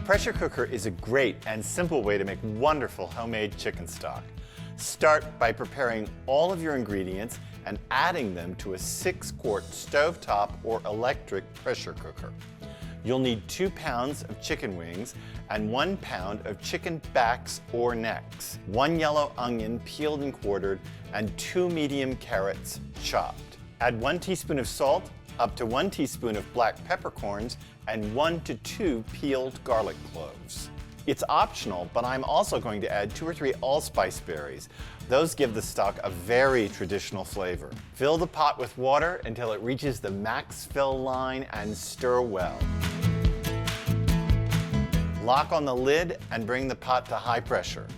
The pressure cooker is a great and simple way to make wonderful homemade chicken stock. Start by preparing all of your ingredients and adding them to a 6-quart stovetop or electric pressure cooker. You'll need 2 pounds of chicken wings and 1 pound of chicken backs or necks, 1 yellow onion peeled and quartered, and 2 medium carrots chopped. Add 1 teaspoon of salt, up to 1 teaspoon of black peppercorns, and 1 to 2 peeled garlic cloves. It's optional, but I'm also going to add 2 or 3 allspice berries. Those give the stock a very traditional flavor. Fill the pot with water until it reaches the max fill line and stir well. Lock on the lid and bring the pot to high pressure.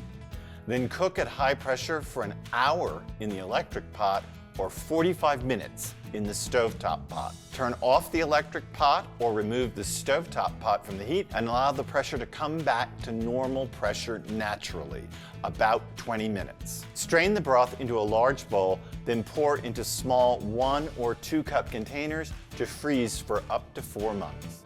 Then cook at high pressure for an hour in the electric pot or 45 minutes in the stovetop pot. Turn off the electric pot or remove the stovetop pot from the heat and allow the pressure to come back to normal pressure naturally, about 20 minutes. Strain the broth into a large bowl, then pour into small 1 or 2 cup containers to freeze for up to 4 months.